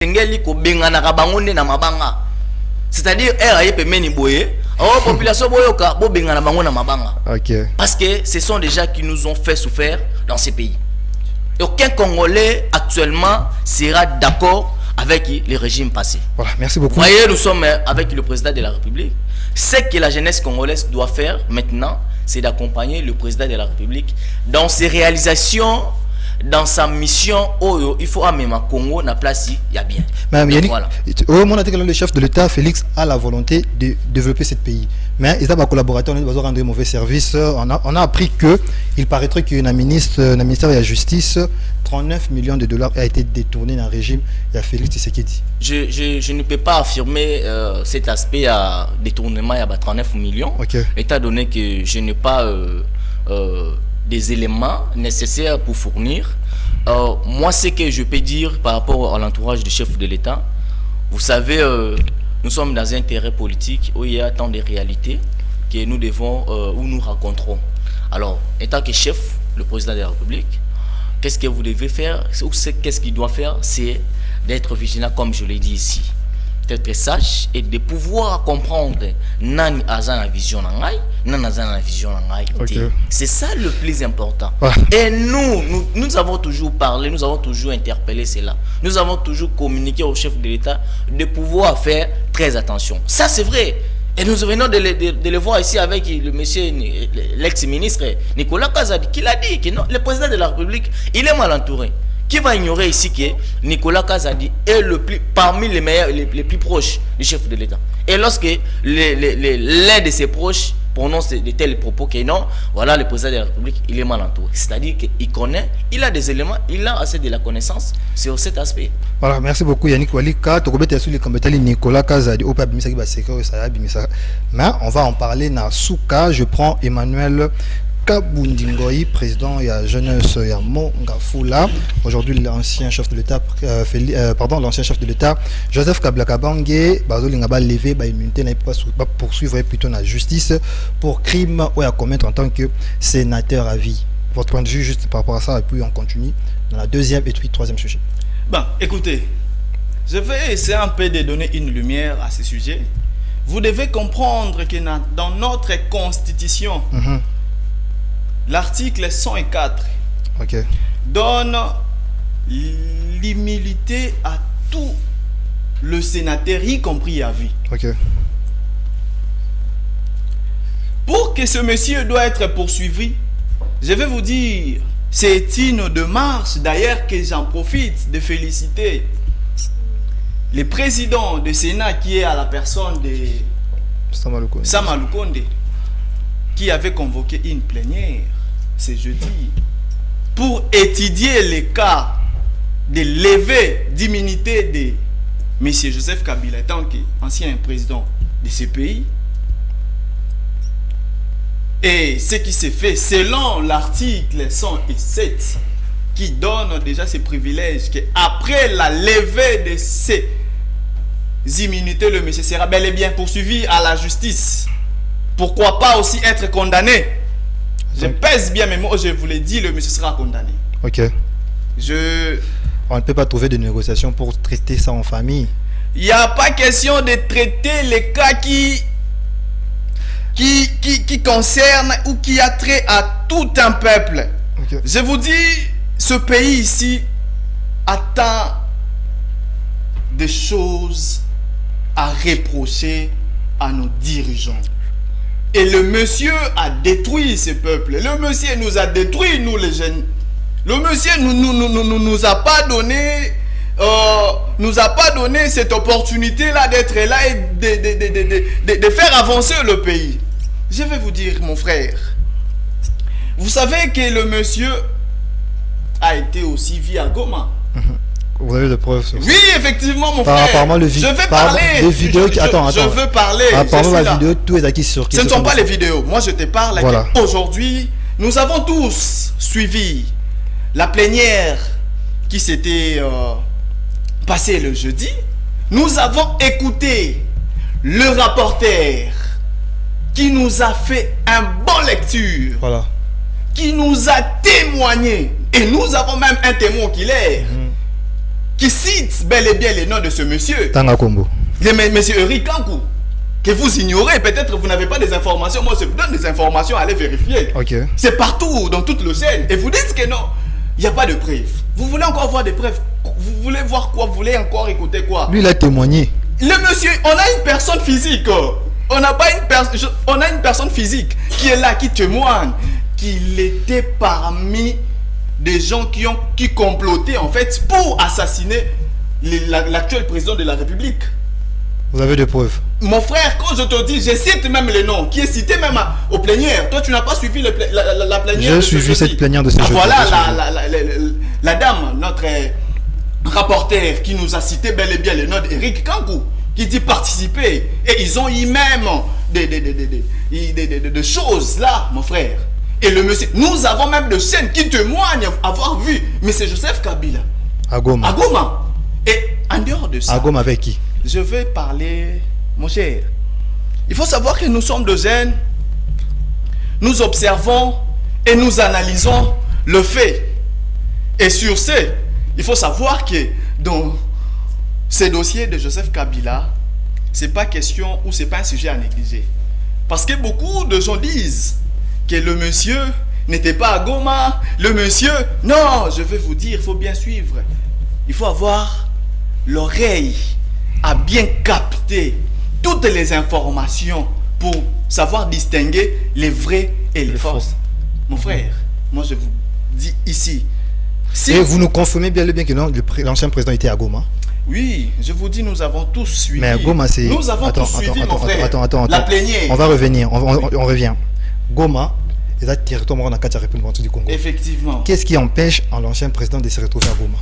Ngeli ko bengana ka bangonde na mabanga. C'est-à-dire RAP meni boye, la population boyoka bo bengana bango na mabanga. OK. Parce que ce sont des gens qui nous ont fait souffrir dans ces pays. Et aucun Congolais actuellement sera d'accord avec les régimes passés. Voilà, merci beaucoup. Vous voyez, nous sommes avec le président de la République. Ce que la jeunesse congolaise doit faire maintenant, c'est d'accompagner le président de la République dans ses réalisations, dans sa mission. Oh, il faut amener Congo na place, il y a bien. Madame Yannick, voilà. Au moment où le chef de l'État, Félix, a la volonté de développer ce pays. Mais ils ont des collaborateurs, ils ont rendu mauvais service. On a appris qu'il paraîtrait qu'il y a un ministère de la Justice, 39 millions de dollars a été détourné dans le régime. Il y a Félix Tshisekedi. Je ne peux pas affirmer cet aspect à détournement, il y a 39 millions, Okay. étant donné que je n'ai pas des éléments nécessaires pour fournir. Moi, ce que je peux dire par rapport à l'entourage du chef de l'État, vous savez, nous sommes dans un terrain politique où il y a tant de réalités que nous devons, où nous rencontrons. Alors, étant que chef, le président de la République, qu'est-ce que vous devez faire, ou qu'est-ce qu'il doit faire, c'est d'être vigilant, comme je l'ai dit ici, d'être sage et de pouvoir comprendre nani azana vision nangai, nani azana vision nangai. Okay. C'est ça le plus important. Ah. Et nous avons toujours parlé, nous avons toujours interpellé cela. Nous avons toujours communiqué au chef de l'État de pouvoir faire très attention. Ça, c'est vrai. Et nous venons de le voir ici avec le monsieur, l'ex-ministre Nicolas Kazadi, qui l'a dit que non, le président de la République, il est mal entouré. Qui va ignorer ici que Nicolas Kazadi est parmi les meilleurs, les plus proches du chef de l'État. Et lorsque l'un de ses proches prononce de tels propos que non, voilà, le président de la République, il est mal entouré. C'est-à-dire qu'il connaît, il a des éléments, il a assez de la connaissance sur cet aspect. Voilà, merci beaucoup Yannick Walika. Nicolas Kazadi, mais on va en parler dans Souka. Je prends Emmanuel Kabundingoyi, président et jeunesse ya Mongafula. Aujourd'hui, l'ancien chef de l'État, l'ancien chef de l'État, Joseph Kablakabange, bazolinga ba lever ba immunité na pas poursuivre plutôt la justice pour crime ou à commettre en tant que sénateur à vie. Votre point de vue juste par rapport à ça et puis on continue dans la deuxième et puis troisième sujet. Bon, écoutez, je vais essayer un peu de donner une lumière à ce sujet. Vous devez comprendre que dans notre constitution, l'article 104 donne l'immunité à tout le sénateur, y compris à vie. Pour que ce monsieur doit être poursuivi, je vais vous dire, c'est une démarche d'ailleurs que j'en profite de féliciter le président du Sénat qui est à la personne de Sama Lukonde, qui avait convoqué une plénière ce jeudi pour étudier les cas de levée d'immunité de M. Joseph Kabila, tant qu'ancien président de ce pays. Et ce qui s'est fait selon l'article 107 qui donne déjà ces privilèges, qu'après la levée de ces immunités, le monsieur sera bel et bien poursuivi à la justice. Pourquoi pas aussi être condamné? Je pèse bien mes mots, je vous l'ai dit, le monsieur sera condamné. On ne peut pas trouver de négociation pour traiter ça en famille. Il n'y a pas question de traiter les cas qui concerne ou qui a trait à tout un peuple. Je vous dis, ce pays ici attend des choses à reprocher à nos dirigeants. Et le monsieur a détruit ce peuple. Le monsieur nous a détruit, nous les jeunes. Le monsieur nous a pas donné cette opportunité là d'être là et de faire avancer le pays. Je vais vous dire, mon frère, vous savez que le monsieur a été aussi vu à Goma. Vous avez des preuves sur ça? Oui, effectivement, mon frère. Je vais parler. Les vidéos qui... Attends. Je veux parler. Apparemment, la vidéo, tout est acquis sur qui? Ce ne sont pas les vidéos. Moi, je te parle. Voilà. Aujourd'hui, nous avons tous suivi la plénière qui s'était passée le jeudi. Nous avons écouté le rapporteur qui nous a fait un bon lecture. Voilà. Qui nous a témoigné. Et nous avons même un témoin qui l'est. qui cite bel et bien les noms de ce monsieur. Tanga Kombo. Monsieur Eric Kankou, que vous ignorez, peut-être vous n'avez pas des informations. Moi, je vous donne des informations, allez vérifier. Ok. C'est partout, dans toute le scène. Et vous dites que non, il n'y a pas de preuves. Vous voulez encore voir des preuves? Vous voulez voir quoi? Vous voulez encore écouter quoi? Lui, il a témoigné. Le monsieur, on a une personne physique. On n'a pas on a une personne physique qui est là, qui témoigne qu'il était parmi des gens qui complotaient en fait pour assassiner l'actuel président de la République. Vous avez des preuves? Mon frère, quand je te dis, je cite même les noms, qui est cité même au plénière. Toi, tu n'as pas suivi la plénière. J'ai suivi cette plénière de ce jeudi. Voilà la dame, notre rapporteur, qui nous a cité bel et bien les noms d'Eric Kankou, qui dit participer. Et ils ont eu même des choses là, mon frère. Et le monsieur, nous avons même des scènes qui témoignent avoir vu M. Joseph Kabila À Goma. à Goma. Et en dehors de ça, À Goma avec qui? je vais parler, mon cher. Il faut savoir que nous sommes de jeunes, nous observons et nous analysons le fait. Et sur ce, il faut savoir que dans ces dossiers de Joseph Kabila, c'est pas question ou c'est pas un sujet à négliger. Parce que beaucoup de gens disent que le monsieur n'était pas à Goma, le monsieur... Non, je vais vous dire, il faut bien suivre. Il faut avoir l'oreille à bien capter toutes les informations pour savoir distinguer les vrais et les fausses. Mon frère, moi je vous dis ici. Si Et vous nous confirmez bien que l'ancien président était à Goma? Oui, je vous dis, nous avons tous suivi. Mais Goma, c'est... Nous avons tous suivi, mon frère. Attends. La plénière. On va revenir, on revient. Goma, c'est un territoire dans la République du Congo. Effectivement. Qu'est-ce qui empêche l'ancien président de se retrouver à Goma?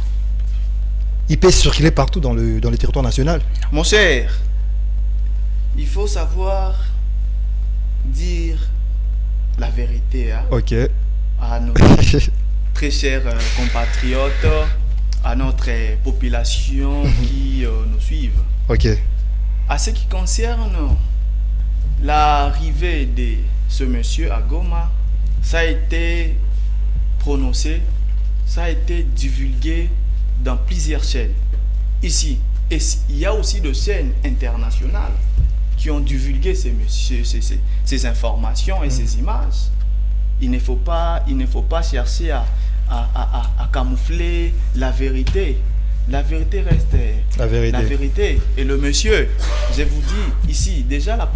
Il peut circuler partout dans le territoire national. Mon cher, il faut savoir dire la vérité Ok. à nos très chers compatriotes, à notre population qui nous suivent. Ok. À ce qui concerne l'arrivée de ce monsieur à Goma, ça a été prononcé, ça a été divulgué dans plusieurs chaînes ici. Et il y a aussi des chaînes internationales qui ont divulgué ces informations et ces images. Il ne faut pas chercher à camoufler la vérité. La vérité reste la vérité. Et le monsieur, je vous dis ici, déjà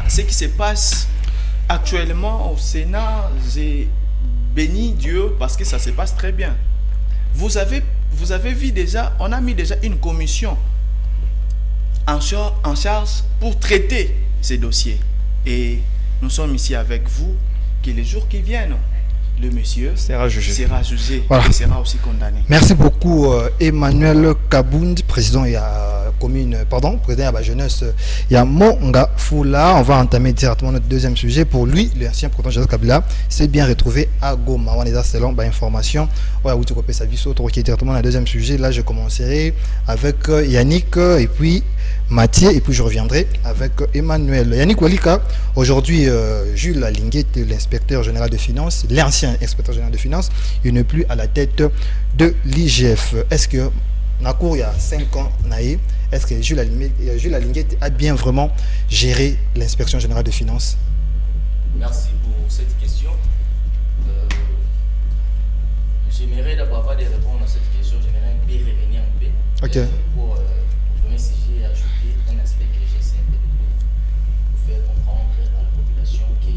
ce qui se passe actuellement au Sénat, j'ai béni Dieu parce que ça se passe très bien. Vous avez vu déjà, on a mis déjà une commission en charge pour traiter ces dossiers. Et nous sommes ici avec vous, que les jours qui viennent, le monsieur sera jugé voilà. Et sera aussi condamné. Merci beaucoup Emmanuel Kabundi, président de la jeunesse. Il y a Monga Foula. On va entamer directement notre deuxième sujet. Pour lui, l'ancien président Joseph Kabila s'est bien retrouvé à Goma. On est selon information. Ouais, tu copies sa vie qui est directement le deuxième sujet. Là, je commencerai avec Yannick et puis Mathieu et puis je reviendrai avec Emmanuel. Yannick Walika, aujourd'hui Jules Alinguet, l'inspecteur général de finances, l'ancien inspecteur général de finances, il n'est plus à la tête de l'IGF. Est-ce que Nakour, il y a 5 ans, est-ce que Jules Alinguet a bien vraiment géré l'inspection générale de finances? Merci pour cette question. J'aimerais d'abord avoir des réponses à cette question. J'aimerais un peu revenir un peu. Ok. Pour le premier sujet, ajouter un aspect que j'essaie de pour faire comprendre à la population que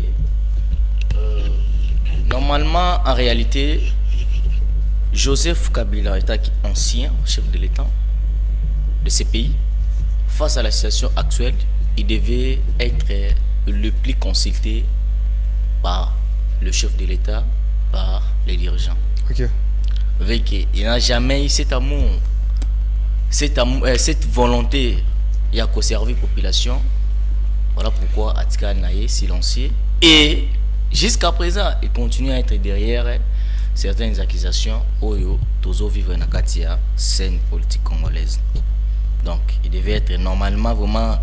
normalement, en réalité, Joseph Kabila est ancien chef de l'État de ce pays. Face à la situation actuelle, il devait être le plus consulté par le chef de l'État, par les dirigeants. Ok. Il n'a jamais eu cet amour, cette volonté à conserver la population. Voilà pourquoi Atika Naye silencieux. Et jusqu'à présent, il continue à être derrière certaines accusations Oyo Tozo vivre dans la scène politique congolaise. Donc, il devait être normalement vraiment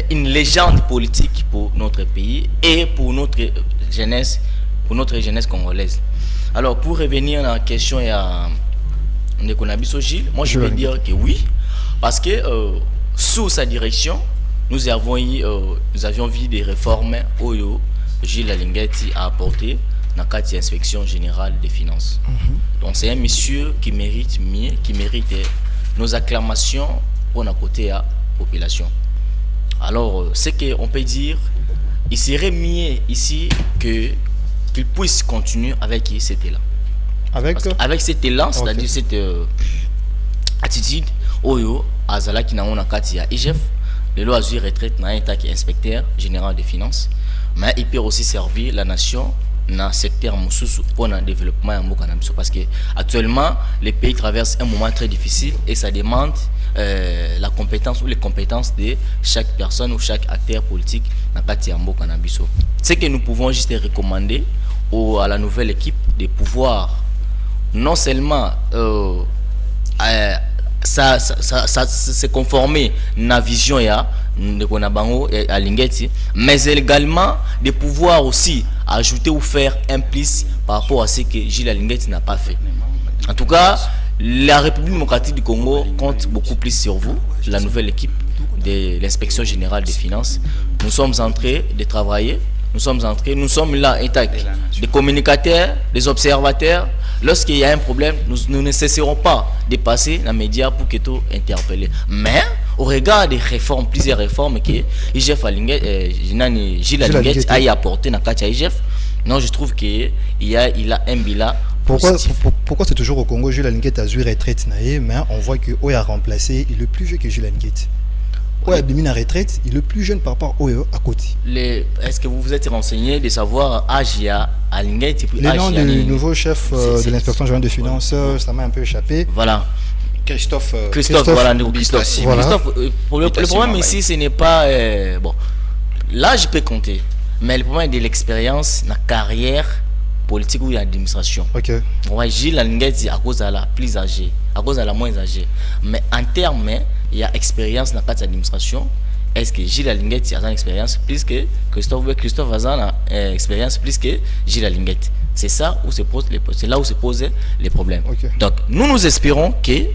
une légende politique pour notre pays et pour notre jeunesse congolaise. Alors, pour revenir à la question Ndekonabiso Gilles, moi je peux dire que oui, parce que sous sa direction, nous avions vu des réformes Oyo Gilles Alingeti a apporté dans le cadre de l'inspection générale des finances. Donc c'est un monsieur qui mérite mieux, qui mérite nos acclamations pour notre côté à la population. Alors, ce qu'on peut dire, il serait mieux ici qu'il puisse continuer avec cet élan. Avec cet élan, c'est-à-dire cette attitude, Oyo, Azala qui n'a pas de IGF, le loi Azur retraite n'a pas inspecteur général des finances, mais il peut aussi servir la nation dans le secteur pour le développement parce que actuellement les pays traversent un moment très difficile et ça demande la compétence ou les compétences de chaque personne ou chaque acteur politique dans le cannabis. Ce que nous pouvons juste recommander à la nouvelle équipe de pouvoir non seulement se conformer à la vision de Konabango et à Lingeti, mais également de pouvoir aussi ajouter ou faire un plus par rapport à ce que Gilles Alingeti n'a pas fait. En tout cas, la République démocratique du Congo compte beaucoup plus sur vous, la nouvelle équipe de l'inspection générale des finances. Nous sommes en train de travailler, nous sommes là intacts, des communicateurs, des observateurs. Lorsqu'il y a un problème, nous ne cesserons pas de passer dans les médias pour que tout interpeller. Mais au regard des réformes, plusieurs réformes que Gilles Alingeti a apporté dans le IGF, non, je trouve qu'il a un bilan. Pourquoi c'est toujours au Congo Gilles Alingeti a joué retraite, mais on voit que Oyo a remplacé, il est le plus vieux que Gilles Alingeti. Oyo a mis la retraite, il est le plus jeune par rapport à Oyo à côté. Est-ce que vous vous êtes renseigné de savoir Agia Alingeti? Le nom du nouveau chef de l'inspection générale des finances, ça m'a un peu échappé. Voilà. Christophe. Voilà. Le problème ici, ce n'est pas... bon, là, je peux compter. Mais le problème est de l'expérience, la carrière politique ou l'administration. Ok. Ouais, Gilles Alingeti à cause de la plus âgée, à cause de la moins âgée. Mais en termes, il y a expérience dans l'administration. Est-ce que Gilles Alingeti a une expérience plus que Christophe a une expérience plus que Gilles Alingeti? C'est ça où se pose c'est là où se posent les problèmes. Okay. Donc nous espérons que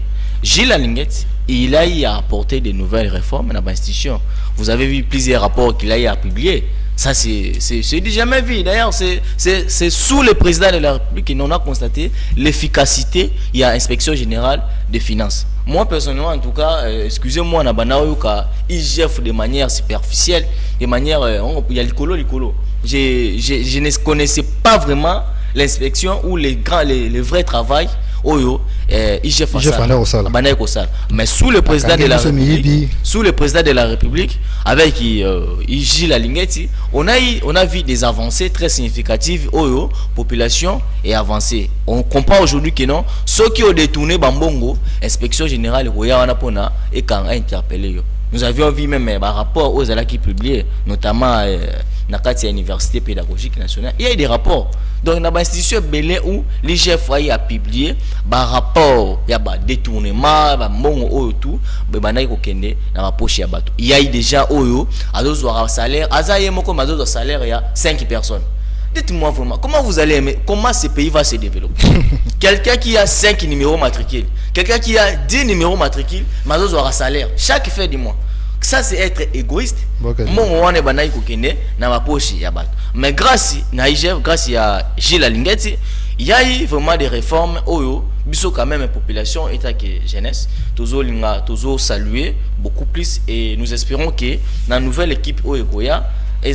Gilles Alingeti, il a apporté de nouvelles réformes dans l'institution. Vous avez vu plusieurs rapports qu'il a publiés. Ça, c'est du jamais vu. D'ailleurs, c'est sous le président de la République qu'on a constaté l'efficacité. Il y a l'inspection générale des finances. Moi, personnellement, en tout cas, excusez-moi, IGF de manière superficielle, de manière. Il y a l'icolo. Je ne connaissais pas vraiment l'inspection ou le vrai travail. IGF mais sous le président de la République, avec Gilles Alingeti, on a vu des avancées très significatives population et avancées. On comprend aujourd'hui que non, ceux qui ont détourné Bambongo, inspection générale et quand a interpellé. Nous avions vu même par rapport aux alaks qui publiaient, notamment dans l'Université pédagogique nationale, il y a eu des rapports. Donc, dans l'institution Belé où l'IGF a publié par rapport à détournement, il y a eu déjà un salaire, il y a 5 personnes. Dites-moi vraiment, comment vous allez aimer, comment ce pays va se développer? Quelqu'un qui a 5 numéros matricules, quelqu'un qui a 10 numéros matricules, il aura un salaire chaque fin du mois. Ça, c'est être égoïste. Mais grâce à IGF, grâce à Gilles Alingeti, il y a eu vraiment des réformes. Biso quand même, population et jeunesse, toujours saluer beaucoup plus. Et nous espérons que dans la nouvelle équipe Oyekoya, et